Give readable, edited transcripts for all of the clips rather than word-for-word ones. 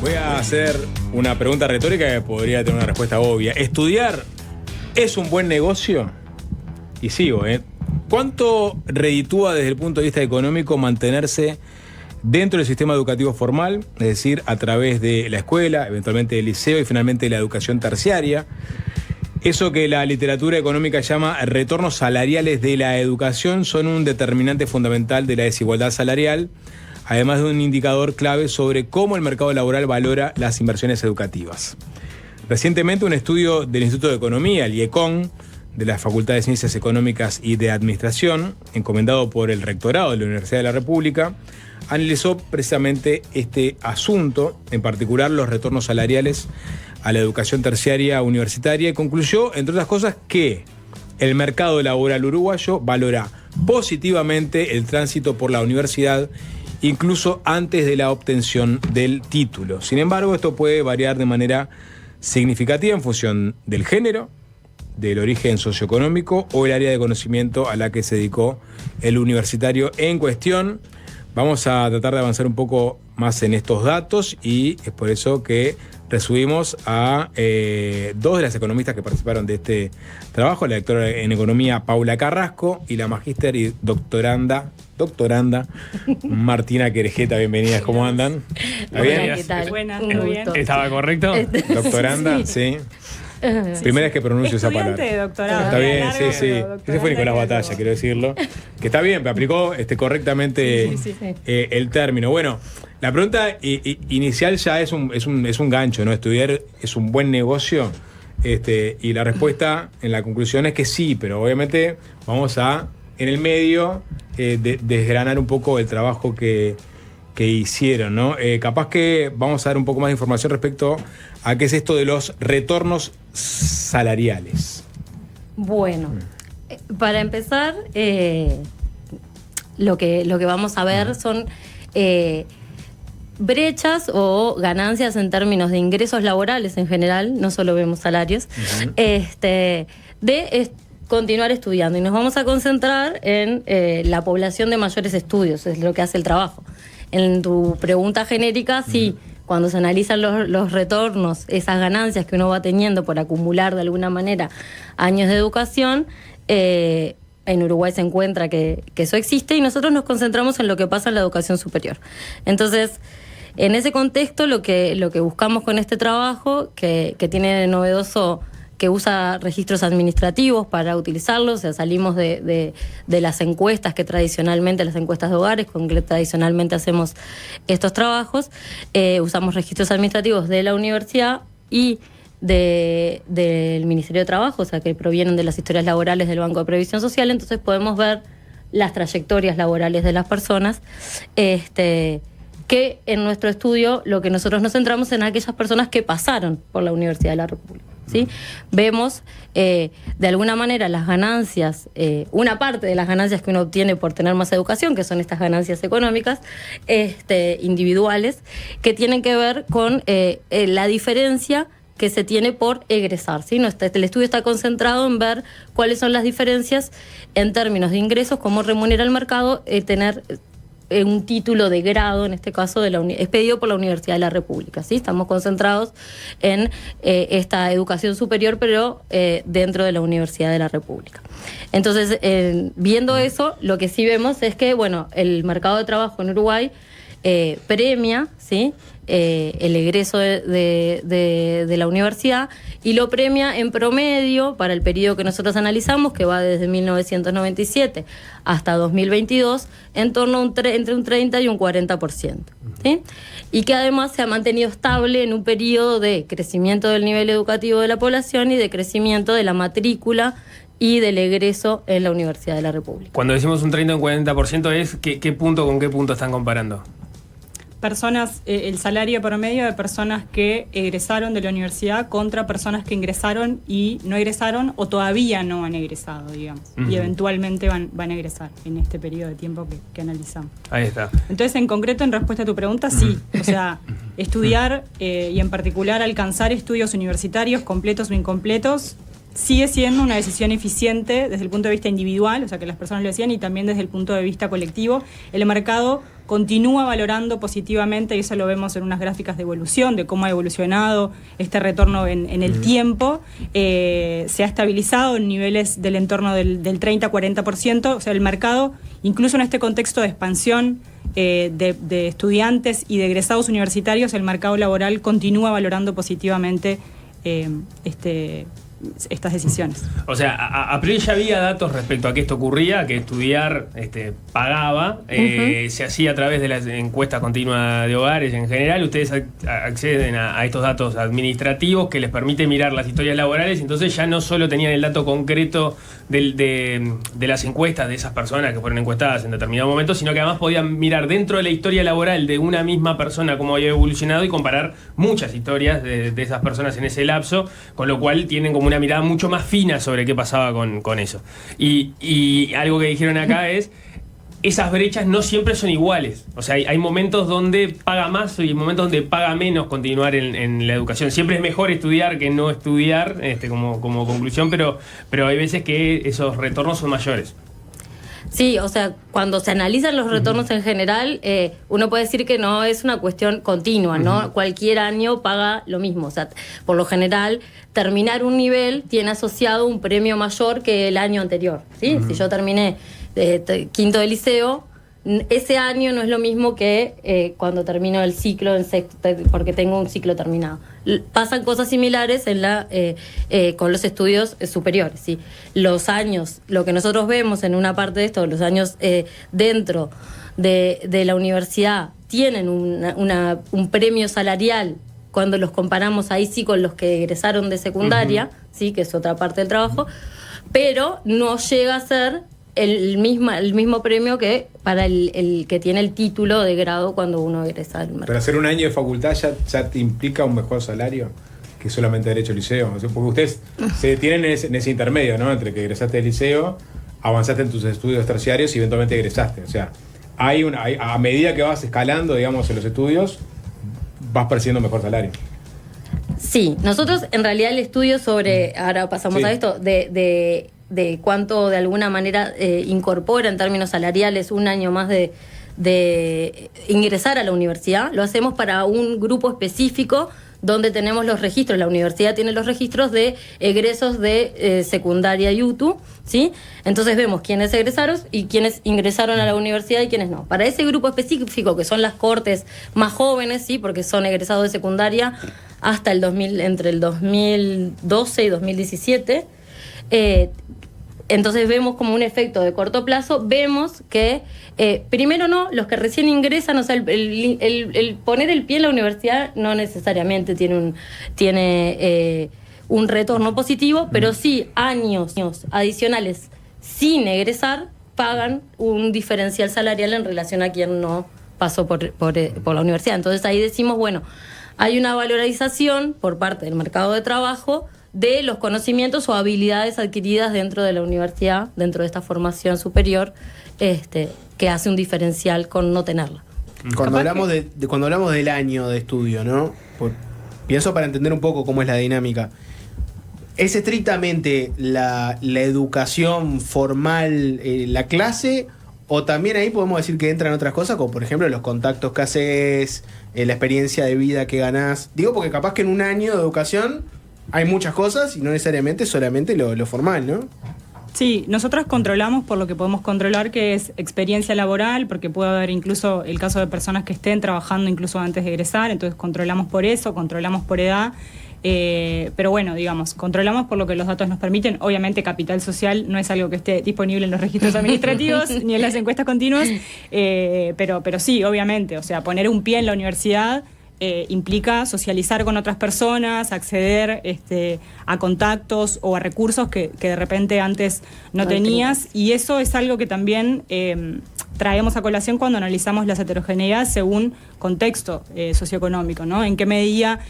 Voy a hacer una pregunta retórica que podría tener una respuesta obvia. ¿Estudiar es un buen negocio? Y sigo, ¿Cuánto reditúa desde el punto de vista económico mantenerse dentro del sistema educativo formal? Es decir, a través de la escuela, eventualmente del liceo y finalmente la educación terciaria. Eso que la literatura económica llama retornos salariales de la educación son un determinante fundamental de la desigualdad salarial, además de un indicador clave sobre cómo el mercado laboral valora las inversiones educativas. Recientemente, un estudio del Instituto de Economía, el IECON, de la Facultad de Ciencias Económicas y de Administración, encomendado por el Rectorado de la Universidad de la República, analizó precisamente este asunto, en particular los retornos salariales a la educación terciaria universitaria, y concluyó, entre otras cosas, que el mercado laboral uruguayo valora positivamente el tránsito por la universidad incluso antes de la obtención del título. Sin embargo, esto puede variar de manera significativa en función del género, del origen socioeconómico o el área de conocimiento a la que se dedicó el universitario en cuestión. Vamos a tratar de avanzar un poco más en estos datos y es por eso que resumimos a dos de las economistas que participaron de este trabajo, la doctora en economía Paula Carrasco y la magíster y doctoranda Martina Querejeta. Bienvenidas, ¿cómo andan? ¿Está bien? Hola, ¿qué tal? Buenas, muy bien. ¿Estaba correcto? Doctoranda, sí. Primera vez que pronuncio esa palabra. Estudiante de doctorado. Está bien, Largo, sí. pero Ese fue Nicolás Batalla, quiero decirlo. Que está bien, pero aplicó correctamente Sí. el término. Bueno, la pregunta inicial ya es un gancho, ¿no? ¿Estudiar es un buen negocio? Y la respuesta en la conclusión es que sí, pero obviamente vamos a, en el medio, desgranar un poco el trabajo que hicieron, ¿no? Capaz que vamos a dar un poco más de información respecto a qué es esto de los retornos salariales. Bueno, para empezar, lo que vamos a ver son brechas o ganancias en términos de ingresos laborales en general, no solo vemos salarios, continuar estudiando. Y nos vamos a concentrar en la población de mayores estudios, es lo que hace el trabajo. En tu pregunta genérica, sí, cuando se analizan los retornos, esas ganancias que uno va teniendo por acumular de alguna manera años de educación, en Uruguay se encuentra que eso existe y nosotros nos concentramos en lo que pasa en la educación superior. Entonces, en ese contexto, lo que buscamos con este trabajo, que tiene de novedoso que usa registros administrativos para utilizarlos, o sea, salimos de las encuestas que tradicionalmente, las encuestas de hogares, con que tradicionalmente hacemos estos trabajos, usamos registros administrativos de la universidad y del Ministerio de Trabajo, o sea, que provienen de las historias laborales del Banco de Previsión Social, entonces podemos ver las trayectorias laborales de las personas, que en nuestro estudio lo que nosotros nos centramos en aquellas personas que pasaron por la Universidad de la República, ¿sí? Vemos de alguna manera las ganancias, una parte de las ganancias que uno obtiene por tener más educación, que son estas ganancias económicas individuales, que tienen que ver con la diferencia que se tiene por egresar, ¿sí? El estudio está concentrado en ver cuáles son las diferencias en términos de ingresos, cómo remunera el mercado tener un título de grado, en este caso expedido por la Universidad de la República, ¿sí? Estamos concentrados en esta educación superior, pero dentro de la Universidad de la República. Entonces, viendo eso, lo que sí vemos es que, bueno, el mercado de trabajo en Uruguay premia, ¿sí?, el egreso de la universidad y lo premia en promedio para el periodo que nosotros analizamos, que va desde 1997 hasta 2022, en torno a entre un 30 y un 40%. ¿Sí? Y que además se ha mantenido estable en un periodo de crecimiento del nivel educativo de la población y de crecimiento de la matrícula y del egreso en la Universidad de la República. Cuando decimos un 30 o un 40%, ¿es qué punto con qué punto están comparando? Personas, el salario promedio de personas que egresaron de la universidad contra personas que ingresaron y no egresaron o todavía no han egresado, digamos. Y eventualmente van a egresar en este periodo de tiempo que analizamos. Ahí está. Entonces, en concreto, en respuesta a tu pregunta, sí. O sea, estudiar y en particular alcanzar estudios universitarios completos o incompletos sigue siendo una decisión eficiente desde el punto de vista individual, o sea que las personas lo decían, y también desde el punto de vista colectivo. El mercado continúa valorando positivamente, y eso lo vemos en unas gráficas de evolución, de cómo ha evolucionado este retorno en el tiempo. Se ha estabilizado en niveles del entorno del 30-40%, o sea, el mercado, incluso en este contexto de expansión de estudiantes y de egresados universitarios, el mercado laboral continúa valorando positivamente estas decisiones. O sea, a priori ya había datos respecto a que esto ocurría, que estudiar pagaba, se hacía a través de la encuesta continua de hogares en general. Ustedes acceden a estos datos administrativos que les permite mirar las historias laborales, entonces ya no solo tenían el dato concreto de las encuestas de esas personas que fueron encuestadas en determinado momento, sino que además podían mirar dentro de la historia laboral de una misma persona cómo había evolucionado y comparar muchas historias de esas personas en ese lapso, con lo cual tienen como una mirada mucho más fina sobre qué pasaba con eso. Y algo que dijeron acá es, esas brechas no siempre son iguales. O sea, hay momentos donde paga más y momentos donde paga menos continuar en la educación. Siempre es mejor estudiar que no estudiar, como conclusión, pero hay veces que esos retornos son mayores. Sí, o sea, cuando se analizan los retornos en general, uno puede decir que no es una cuestión continua, ¿no? Cualquier año paga lo mismo. O sea, por lo general, terminar un nivel tiene asociado un premio mayor que el año anterior, ¿sí? Si yo terminé quinto de liceo, ese año no es lo mismo que cuando termino el ciclo en sexto, porque tengo un ciclo terminado. Pasan cosas similares con los estudios superiores, ¿sí? Los años, lo que nosotros vemos en una parte de esto, los años dentro de la universidad tienen un premio salarial cuando los comparamos ahí sí con los que egresaron de secundaria, sí, que es otra parte del trabajo, pero no llega a ser el mismo premio que para el que tiene el título de grado cuando uno egresa del mercado. Pero hacer un año de facultad ya te implica un mejor salario que solamente derecho al liceo. O sea, porque ustedes se detienen en ese intermedio, ¿no? Entre que egresaste del liceo, avanzaste en tus estudios terciarios y eventualmente egresaste. O sea, a medida que vas escalando, digamos, en los estudios, vas percibiendo mejor salario. Sí, nosotros en realidad el estudio sobre, ahora pasamos a esto, de cuánto de alguna manera incorpora en términos salariales un año más de ingresar a la universidad, lo hacemos para un grupo específico donde tenemos los registros. La universidad tiene los registros de egresos de secundaria y UTU, ¿sí? Entonces vemos quiénes egresaron y quiénes ingresaron a la universidad y quiénes no. Para ese grupo específico, que son las cohortes más jóvenes, ¿sí? Porque son egresados de secundaria hasta entre el 2012 y 2017, entonces vemos como un efecto de corto plazo, vemos que primero los que recién ingresan, o sea, el poner el pie en la universidad no necesariamente tiene un retorno positivo, pero sí años adicionales sin egresar pagan un diferencial salarial en relación a quien no pasó por la universidad. Entonces ahí decimos, bueno, hay una valorización por parte del mercado de trabajo de los conocimientos o habilidades adquiridas dentro de la universidad, dentro de esta formación superior, que hace un diferencial con no tenerla. Cuando hablamos del año de estudio, ¿no? Pienso para entender un poco cómo es la dinámica. ¿Es estrictamente la educación formal, la clase, o también ahí podemos decir que entran otras cosas, como por ejemplo los contactos que haces, la experiencia de vida que ganás? Digo porque capaz que en un año de educación hay muchas cosas y no necesariamente solamente lo formal, ¿no? Sí, nosotros controlamos por lo que podemos controlar, que es experiencia laboral, porque puede haber incluso el caso de personas que estén trabajando incluso antes de egresar, entonces controlamos por eso, controlamos por edad, pero bueno, digamos, controlamos por lo que los datos nos permiten. Obviamente capital social no es algo que esté disponible en los registros administrativos ni en las encuestas continuas, pero sí, obviamente, o sea, poner un pie en la universidad implica socializar con otras personas, acceder a contactos o a recursos que de repente antes no tenías, y eso es algo que también traemos a colación cuando analizamos las heterogeneidades según contexto socioeconómico, ¿no? En qué medida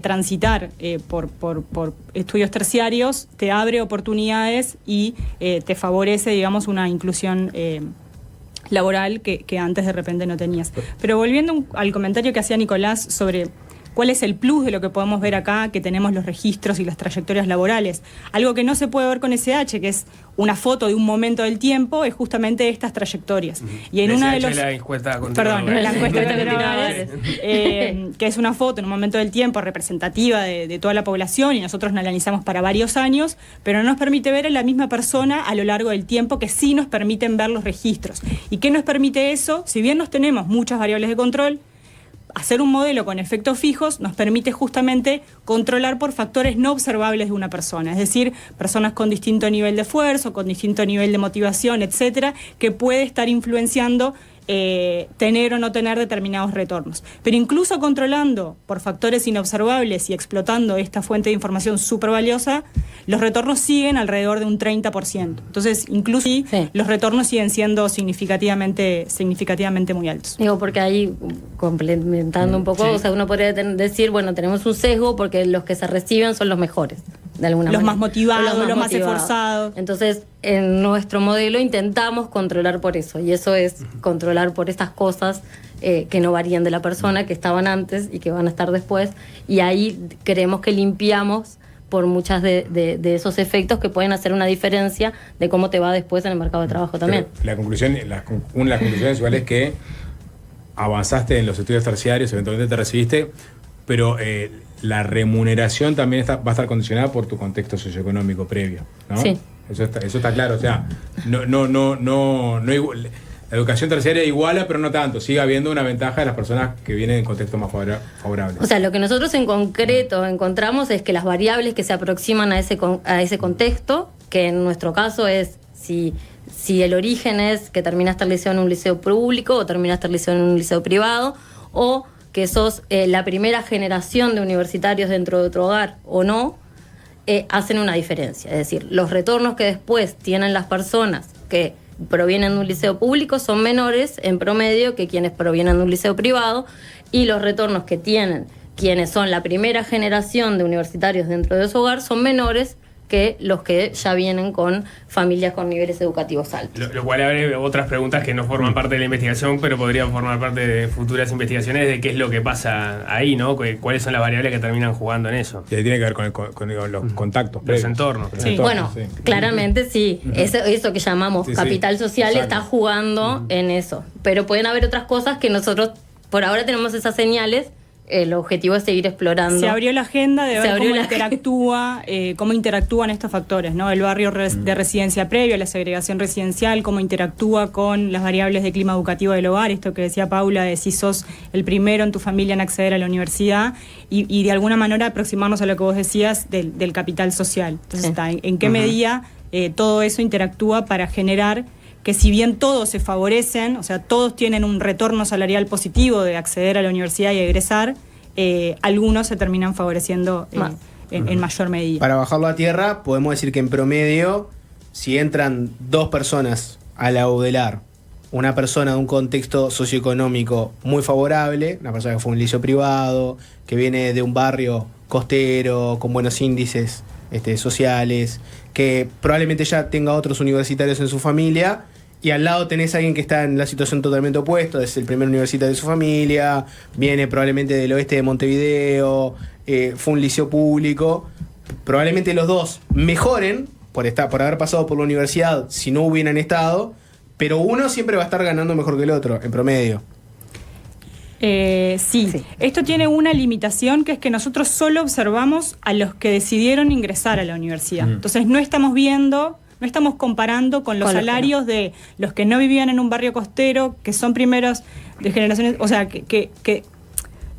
transitar por estudios terciarios te abre oportunidades y te favorece, digamos, una inclusión laboral que antes de repente no tenías. Pero volviendo al comentario que hacía Nicolás sobre ¿Cuál es el plus de lo que podemos ver acá, que tenemos los registros y las trayectorias laborales? Algo que no se puede ver con SH, que es una foto de un momento del tiempo, es justamente estas trayectorias. Y en una de los... la encuesta Perdón, la encuesta de hogares, que es una foto en un momento del tiempo representativa de toda la población, y nosotros la analizamos para varios años, pero no nos permite ver a la misma persona a lo largo del tiempo, que sí nos permiten ver los registros. ¿Y qué nos permite eso? Si bien nos tenemos muchas variables de control, hacer un modelo con efectos fijos nos permite justamente controlar por factores no observables de una persona, es decir, personas con distinto nivel de esfuerzo, con distinto nivel de motivación, etcétera, que puede estar influenciando tener o no tener determinados retornos. Pero incluso controlando por factores inobservables y explotando esta fuente de información súper valiosa, los retornos siguen alrededor de un 30%. Entonces, incluso los retornos siguen siendo significativamente muy altos. Digo, porque ahí, complementando un poco, o sea, uno podría decir, bueno, tenemos un sesgo porque los que se reciben son los mejores, de alguna manera. Los más motivados, los más esforzados. Entonces, en nuestro modelo intentamos controlar por eso, y eso es controlar por estas cosas que no varían de la persona, que estaban antes y que van a estar después, y ahí creemos que limpiamos por muchas de esos efectos que pueden hacer una diferencia de cómo te va después en el mercado de trabajo también. Pero una de las conclusiones igual es que avanzaste en los estudios terciarios, eventualmente te recibiste, pero la remuneración también va a estar condicionada por tu contexto socioeconómico previo, ¿no? Sí. Eso está claro, o sea, no la educación terciaria iguala, pero no tanto, sigue habiendo una ventaja de las personas que vienen en contextos más favorables. O sea, lo que nosotros en concreto encontramos es que las variables que se aproximan a ese contexto, que en nuestro caso es si el origen es que terminaste el liceo en un liceo público o terminaste el liceo en un liceo privado, o que sos la primera generación de universitarios dentro de otro hogar o no, hacen una diferencia. Es decir, los retornos que después tienen las personas que provienen de un liceo público son menores en promedio que quienes provienen de un liceo privado, y los retornos que tienen quienes son la primera generación de universitarios dentro de su hogar son menores que los que ya vienen con familias con niveles educativos altos. Lo cual abre otras preguntas que no forman parte de la investigación, pero podrían formar parte de futuras investigaciones de qué es lo que pasa ahí, ¿no? ¿Cuáles son las variables que terminan jugando en eso? Y ahí tiene que ver con los contactos. Los entornos. Sí. Bueno, sí. claramente sí. Eso que llamamos capital social exacto. está jugando en eso. Pero pueden haber otras cosas que nosotros por ahora tenemos esas señales. El objetivo es seguir explorando. Se abrió la agenda de ver cómo interactúan estos factores, ¿no? El barrio de residencia previo, la segregación residencial, cómo interactúa con las variables de clima educativo del hogar, esto que decía Paula, de si sos el primero en tu familia en acceder a la universidad, y de alguna manera aproximarnos a lo que vos decías del capital social. Entonces, ¿en qué medida todo eso interactúa para generar que, si bien todos se favorecen, o sea, todos tienen un retorno salarial positivo de acceder a la universidad y egresar, algunos se terminan favoreciendo en mayor medida. Para bajarlo a tierra, podemos decir que en promedio, si entran 2 personas a la UDELAR, una persona de un contexto socioeconómico muy favorable, una persona que fue a un liceo privado, que viene de un barrio costero, con buenos índices sociales, que probablemente ya tenga otros universitarios en su familia, y al lado tenés a alguien que está en la situación totalmente opuesta, es el primer universitario de su familia, viene probablemente del oeste de Montevideo, fue un liceo público, probablemente los dos mejoren por haber pasado por la universidad si no hubieran estado, pero uno siempre va a estar ganando mejor que el otro, en promedio. Sí. Esto tiene una limitación, que es que nosotros solo observamos a los que decidieron ingresar a la universidad. Entonces no estamos comparando con los salarios de los que no vivían en un barrio costero, que son primeros de generaciones, o sea, que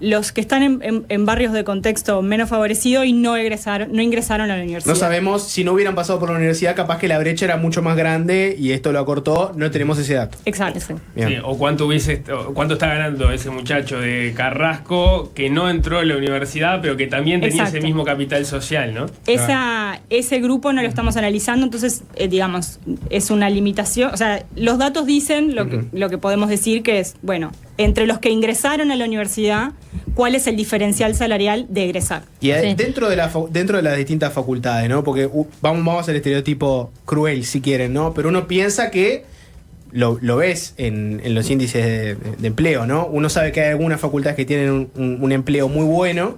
los que están en barrios de contexto menos favorecido y no ingresaron a la universidad. No sabemos, si no hubieran pasado por la universidad, capaz que la brecha era mucho más grande y esto lo acortó, no tenemos ese dato. Exacto. Sí, o cuánto está ganando ese muchacho de Carrasco que no entró a la universidad, pero que también tenía ese mismo capital social, ¿no? Ese grupo no lo estamos analizando, entonces, digamos, es una limitación. O sea, los datos dicen lo que podemos decir, que es, bueno, entre los que ingresaron a la universidad, ¿cuál es el diferencial salarial de egresar? Y dentro de las distintas facultades, ¿no? Porque vamos al estereotipo cruel, si quieren, ¿no? Pero uno piensa que lo ves en los índices de empleo, ¿no? Uno sabe que hay algunas facultades que tienen un empleo muy bueno.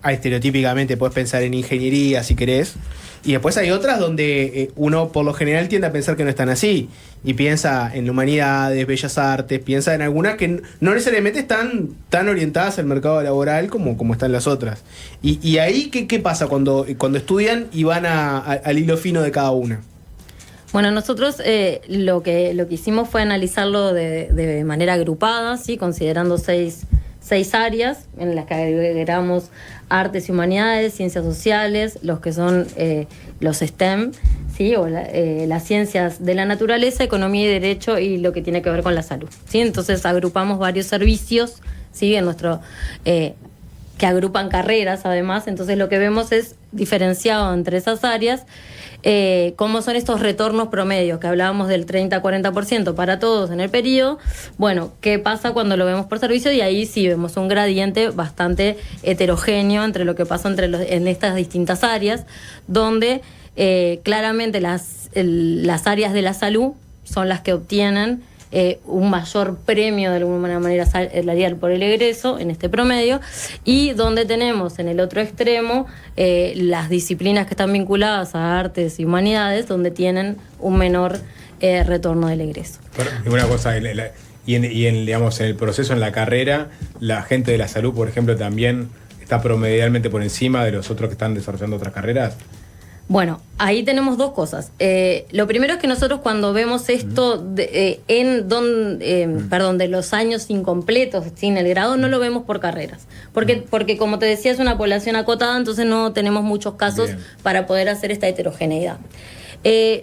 Estereotípicamente puedes pensar en ingeniería si querés. Y después hay otras donde uno por lo general tiende a pensar que no están así. Y piensa en humanidades, bellas artes, piensa en algunas que no necesariamente están tan orientadas al mercado laboral como están las otras. Y ahí, ¿qué pasa cuando estudian y van al hilo fino de cada una? Bueno, nosotros lo que hicimos fue analizarlo de manera agrupada, ¿sí? Considerando seis áreas en las que agregamos artes y humanidades, ciencias sociales, los que son los STEM, ¿sí? O las ciencias de la naturaleza, economía y derecho y lo que tiene que ver con la salud, ¿sí? Entonces agrupamos varios servicios, ¿sí? En nuestro que agrupan carreras además, entonces lo que vemos es diferenciado entre esas áreas cómo son estos retornos promedios, que hablábamos del 30-40% para todos en el periodo. Bueno, ¿qué pasa cuando lo vemos por servicio? Y ahí sí vemos un gradiente bastante heterogéneo entre lo que pasa en estas distintas áreas, donde claramente las áreas de la salud son las que obtienen un mayor premio de alguna manera salarial por el egreso en este promedio, y donde tenemos en el otro extremo las disciplinas que están vinculadas a artes y humanidades, donde tienen un menor retorno del egreso. Y una cosa, digamos, en el proceso, en la carrera, la gente de la salud, por ejemplo, también está promedialmente por encima de los otros que están desarrollando otras carreras. Bueno, ahí tenemos dos cosas. Lo primero es que nosotros cuando vemos esto de los años incompletos sin el grado, no lo vemos por carreras. Porque como te decía, es una población acotada, entonces no tenemos muchos casos para poder hacer esta heterogeneidad.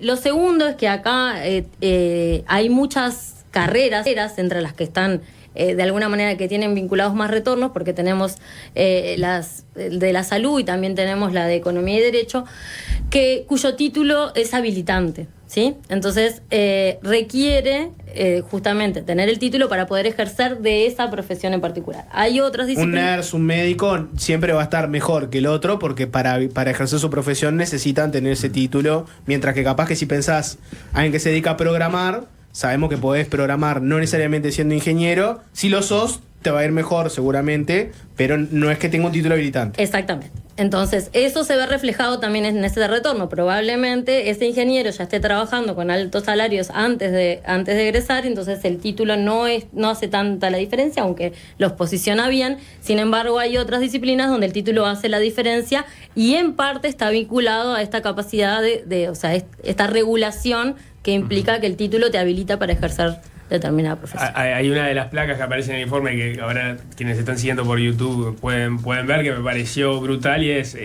Lo segundo es que acá hay muchas carreras entre las que están de alguna manera que tienen vinculados más retornos, porque tenemos las de la salud y también tenemos la de economía y derecho, cuyo título es habilitante, ¿sí? Entonces requiere justamente tener el título para poder ejercer de esa profesión en particular. Hay otras disciplinas. Un nurse, un médico siempre va a estar mejor que el otro, porque para ejercer su profesión necesitan tener ese título, mientras que capaz que si pensás a alguien que se dedica a programar, sabemos que podés programar no necesariamente siendo ingeniero. Si lo sos, te va a ir mejor seguramente, pero no es que tenga un título habilitante. Exactamente. Entonces, eso se ve reflejado también en ese retorno. Probablemente ese ingeniero ya esté trabajando con altos salarios antes de egresar, entonces el título no hace tanta la diferencia, aunque los posiciona bien. Sin embargo, hay otras disciplinas donde el título hace la diferencia y en parte está vinculado a esta capacidad o sea, esta regulación que implica que el título te habilita para ejercer determinada profesión. Hay una de las placas que aparece en el informe que ahora quienes están siguiendo por YouTube pueden ver, que me pareció brutal, y es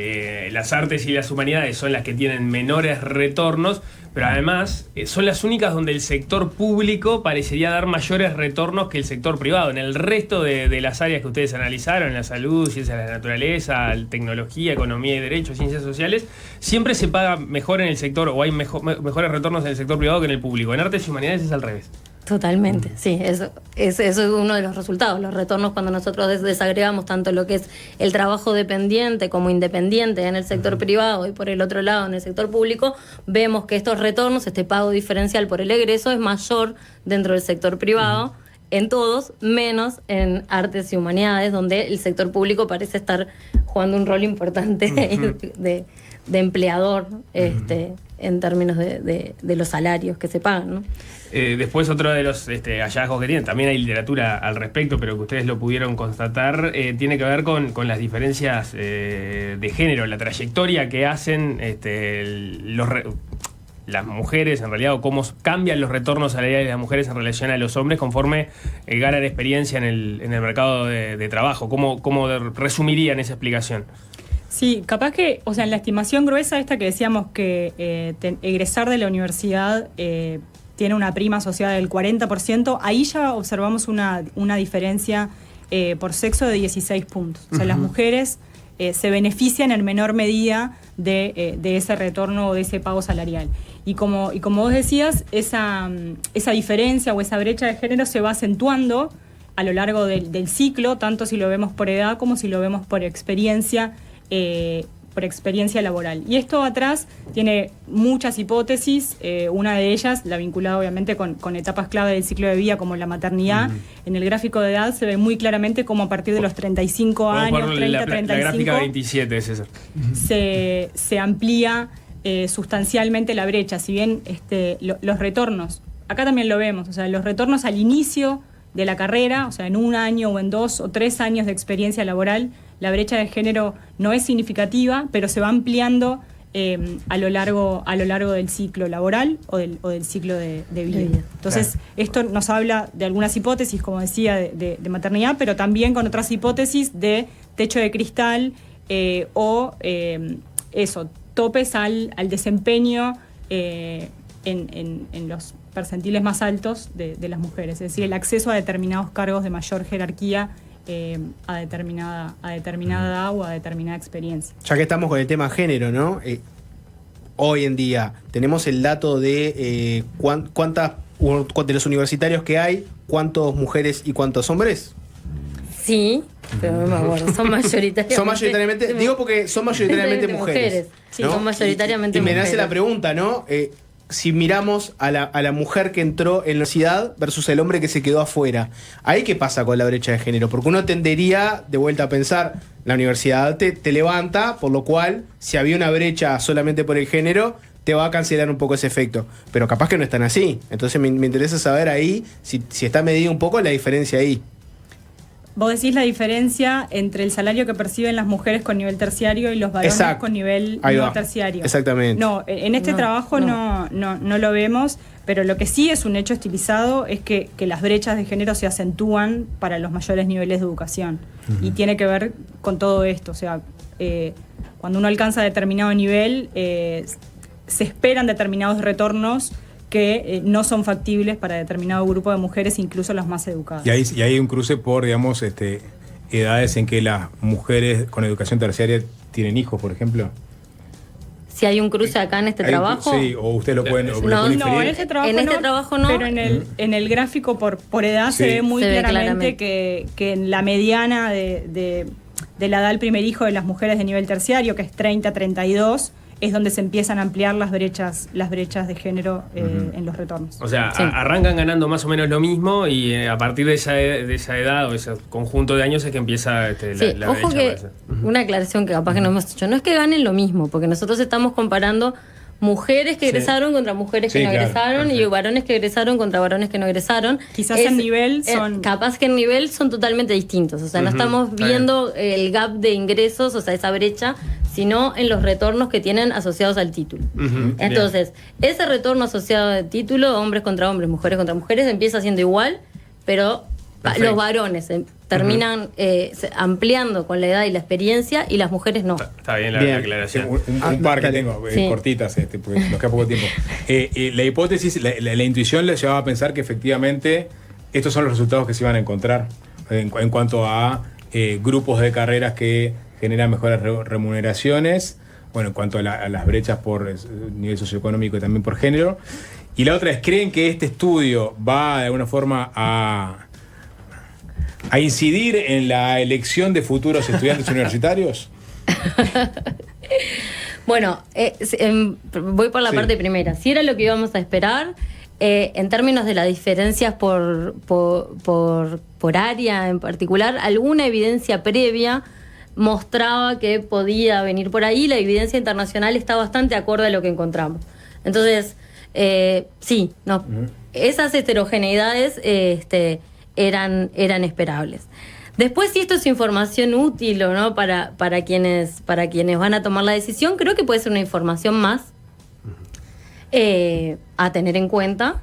las artes y las humanidades son las que tienen menores retornos, pero además son las únicas donde el sector público parecería dar mayores retornos que el sector privado. En el resto de las áreas que ustedes analizaron, en la salud, ciencias de la naturaleza, tecnología, economía y derecho, ciencias sociales, siempre se paga mejor en el sector, o hay mejores retornos en el sector privado que en el público. En artes y humanidades es al revés. Totalmente, sí, eso es uno de los resultados. Los retornos, cuando nosotros desagregamos tanto lo que es el trabajo dependiente como independiente en el sector privado y por el otro lado en el sector público, vemos que estos retornos, este pago diferencial por el egreso, es mayor dentro del sector privado, en todos, menos en artes y humanidades, donde el sector público parece estar jugando un rol importante de empleador en términos de los salarios que se pagan, ¿no? Después otro de los hallazgos que tienen, también hay literatura al respecto, pero que ustedes lo pudieron constatar, tiene que ver con las diferencias de género, la trayectoria que hacen las mujeres en realidad, o cómo cambian los retornos salariales de las mujeres en relación a los hombres conforme ganan experiencia en el mercado de trabajo. ¿Cómo resumirían esa explicación? Sí, capaz que, o sea, en la estimación gruesa esta que decíamos que egresar de la universidad tiene una prima asociada del 40%, ahí ya observamos una diferencia por sexo de 16 puntos. O sea, las mujeres se benefician en menor medida de ese retorno o de ese pago salarial. Y como vos decías, esa diferencia o esa brecha de género se va acentuando a lo largo del ciclo, tanto si lo vemos por edad como si lo vemos por experiencia por experiencia laboral. Y esto atrás tiene muchas hipótesis, una de ellas, la vinculada obviamente con etapas clave del ciclo de vida como la maternidad. En el gráfico de edad se ve muy claramente cómo a partir de los 35 años, 30, 35, la gráfica 27, César. se amplía sustancialmente la brecha, si bien los retornos, acá también lo vemos, o sea, los retornos al inicio de la carrera, o sea, en 1 año o en 2 o 3 años de experiencia laboral, la brecha de género no es significativa, pero se va ampliando a lo largo del ciclo laboral o del ciclo de vida. Entonces, esto nos habla de algunas hipótesis, como decía, de maternidad, pero también con otras hipótesis de techo de cristal o topes al desempeño en los percentiles más altos de las mujeres, es decir, el acceso a determinados cargos de mayor jerarquía a determinada edad o a determinada experiencia. Ya que estamos con el tema género, ¿no? Hoy en día tenemos el dato de cuántas de los universitarios que hay, cuántas mujeres y cuántos hombres. Sí, pero no me acuerdo, son mayoritariamente. Digo porque son mayoritariamente mujeres. Sí, ¿no? son mayoritariamente mujeres. Y me nace la pregunta, ¿no? Si miramos a la mujer que entró en la universidad versus el hombre que se quedó afuera, ¿ahí qué pasa con la brecha de género? Porque uno tendería de vuelta a pensar, la universidad te levanta, por lo cual, si había una brecha solamente por el género, te va a cancelar un poco ese efecto. Pero capaz que no están así. Entonces me interesa saber ahí si está medida un poco la diferencia ahí. Vos decís la diferencia entre el salario que perciben las mujeres con nivel terciario y los varones con nivel no terciario. Exactamente. No, en este trabajo no lo vemos, pero lo que sí es un hecho estilizado es que las brechas de género se acentúan para los mayores niveles de educación. Y tiene que ver con todo esto. O sea, cuando uno alcanza determinado nivel, se esperan determinados retornos que no son factibles para determinado grupo de mujeres, incluso las más educadas. Y hay, un cruce por, digamos, edades en que las mujeres con educación terciaria tienen hijos, por ejemplo. Si hay un cruce acá en este trabajo. Sí, o ustedes lo pueden, no, en este trabajo no, pero en el gráfico por edad se ve muy claramente que en la mediana de la edad del primer hijo de las mujeres de nivel terciario, que es 30-32, es donde se empiezan a ampliar las brechas de género en los retornos. O sea, arrancan ganando más o menos lo mismo y a partir de esa edad o ese conjunto de años es que empieza la ojo brecha. Que una aclaración que capaz que no hemos hecho, no es que ganen lo mismo, porque nosotros estamos comparando mujeres que egresaron contra mujeres que no egresaron y varones que egresaron contra varones que no egresaron. Quizás en nivel son... Capaz que en nivel son totalmente distintos. O sea, no estamos viendo el gap de ingresos, o sea, esa brecha, sino en los retornos que tienen asociados al título. Entonces, ese retorno asociado al título, hombres contra hombres, mujeres contra mujeres, empieza siendo igual, pero los varones terminan ampliando con la edad y la experiencia y las mujeres no. Está bien la aclaración. Un par que tengo, cortitas, porque nos queda poco tiempo. La hipótesis, la intuición les llevaba a pensar que efectivamente estos son los resultados que se iban a encontrar en cuanto a grupos de carreras que generan mejores remuneraciones, bueno, en cuanto a las brechas por nivel socioeconómico y también por género. Y la otra es, ¿creen que este estudio va de alguna forma a incidir en la elección de futuros estudiantes universitarios? Bueno, voy por la parte primera. Si era lo que íbamos a esperar, en términos de las diferencias por área en particular, alguna evidencia previa mostraba que podía venir por ahí. La evidencia internacional está bastante acorde a lo que encontramos. Entonces, esas heterogeneidades eran esperables. Después, si esto es información útil o no para quienes van a tomar la decisión, creo que puede ser una información más a tener en cuenta,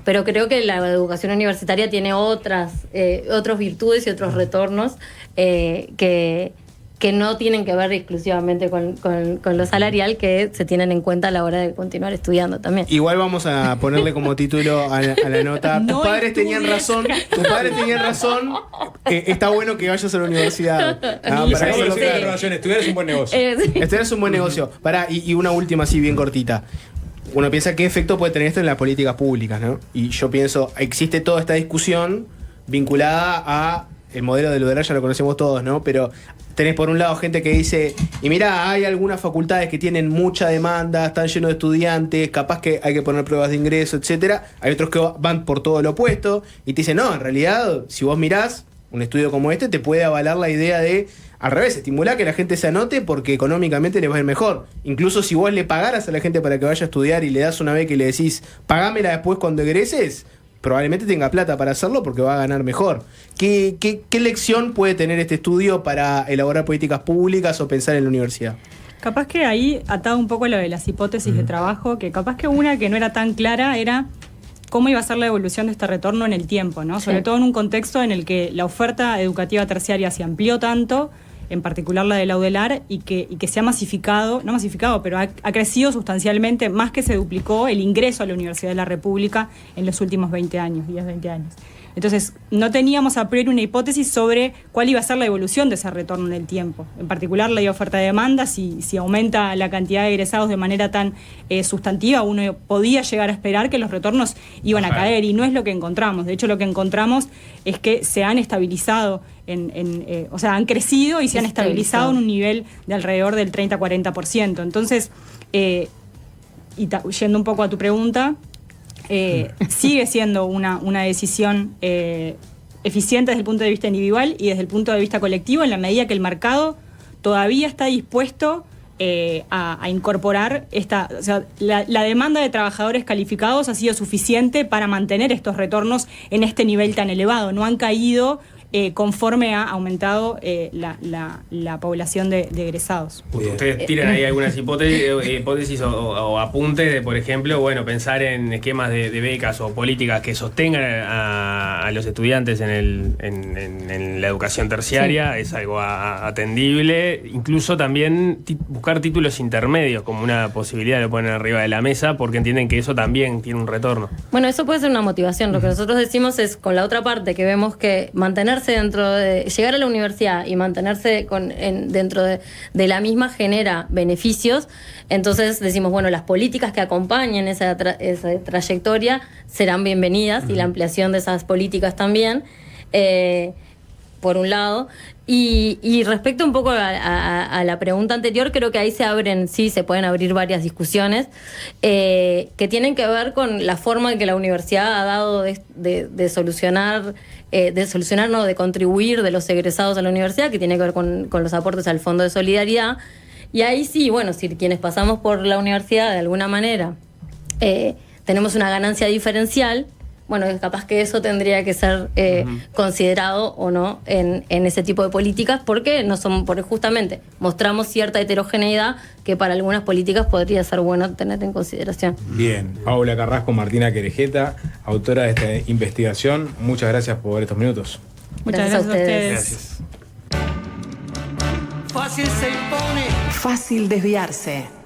pero creo que la educación universitaria tiene otras virtudes y otros retornos que no tienen que ver exclusivamente con lo salarial, que se tienen en cuenta a la hora de continuar estudiando también. Igual vamos a ponerle como título a la nota. Tus padres tenían razón. Está bueno que vayas a la universidad. Estudiar es un buen negocio. Estudiar es un buen negocio. Y una última así bien cortita. Uno piensa qué efecto puede tener esto en las políticas públicas, ¿no? Y yo pienso, existe toda esta discusión vinculada a el modelo del UDELAR ya lo conocemos todos, ¿no? Pero tenés por un lado gente que dice, y mirá, hay algunas facultades que tienen mucha demanda, están llenos de estudiantes, capaz que hay que poner pruebas de ingreso, etcétera. Hay otros que van por todo lo opuesto y te dicen, no, en realidad, si vos mirás, un estudio como este te puede avalar la idea de, al revés, estimular que la gente se anote porque económicamente le va a ir mejor. Incluso si vos le pagaras a la gente para que vaya a estudiar y le das una beca y le decís, pagámela después cuando egreses, probablemente tenga plata para hacerlo porque va a ganar mejor. ¿Qué lección puede tener este estudio para elaborar políticas públicas o pensar en la universidad? Capaz que ahí, atado un poco lo de las hipótesis de trabajo, que capaz que una que no era tan clara era cómo iba a ser la evolución de este retorno en el tiempo, ¿no? Sobre todo en un contexto en el que la oferta educativa terciaria se amplió tanto, en particular la de la UDELAR, y que se ha masificado, no masificado, pero ha crecido sustancialmente, más que se duplicó el ingreso a la Universidad de la República en los últimos 20 años, 20 años. Entonces, no teníamos a priori una hipótesis sobre cuál iba a ser la evolución de ese retorno en el tiempo. En particular, la oferta-demanda, si aumenta la cantidad de egresados de manera tan sustantiva, uno podía llegar a esperar que los retornos iban a caer, y no es lo que encontramos. De hecho, lo que encontramos es que se han estabilizado, o sea, han crecido y se han estabilizado en un nivel de alrededor del 30-40%. Entonces, yendo un poco a tu pregunta, sigue siendo una decisión eficiente desde el punto de vista individual y desde el punto de vista colectivo, en la medida que el mercado todavía está dispuesto a incorporar o sea, la demanda de trabajadores calificados ha sido suficiente para mantener estos retornos en este nivel tan elevado. No han caído conforme ha aumentado la población de egresados. Ustedes tiran ahí algunas hipótesis o apuntes de, por ejemplo, bueno, pensar en esquemas de becas o políticas que sostengan a los estudiantes en la educación terciaria, es algo atendible. Incluso también buscar títulos intermedios como una posibilidad, lo ponen arriba de la mesa porque entienden que eso también tiene un retorno. Bueno, eso puede ser una motivación. Lo que nosotros decimos es, con la otra parte, que vemos que mantenerse dentro de, llegar a la universidad y mantenerse dentro de la misma genera beneficios. Entonces decimos, bueno, las políticas que acompañen esa trayectoria serán bienvenidas, y la ampliación de esas políticas también, por un lado. Y respecto un poco a la pregunta anterior, creo que ahí se pueden abrir varias discusiones que tienen que ver con la forma en que la universidad ha dado de solucionar, de contribuir de los egresados a la universidad, que tiene que ver con los aportes al Fondo de Solidaridad. Y ahí sí, bueno, si quienes pasamos por la universidad de alguna manera tenemos una ganancia diferencial, bueno, capaz que eso tendría que ser considerado o no en ese tipo de políticas, porque justamente mostramos cierta heterogeneidad que para algunas políticas podría ser bueno tener en consideración. Bien, Paula Carrasco, Martina Querejeta, autora de esta investigación, muchas gracias por estos minutos. Muchas gracias a ustedes. Gracias. Fácil se impone. Fácil desviarse.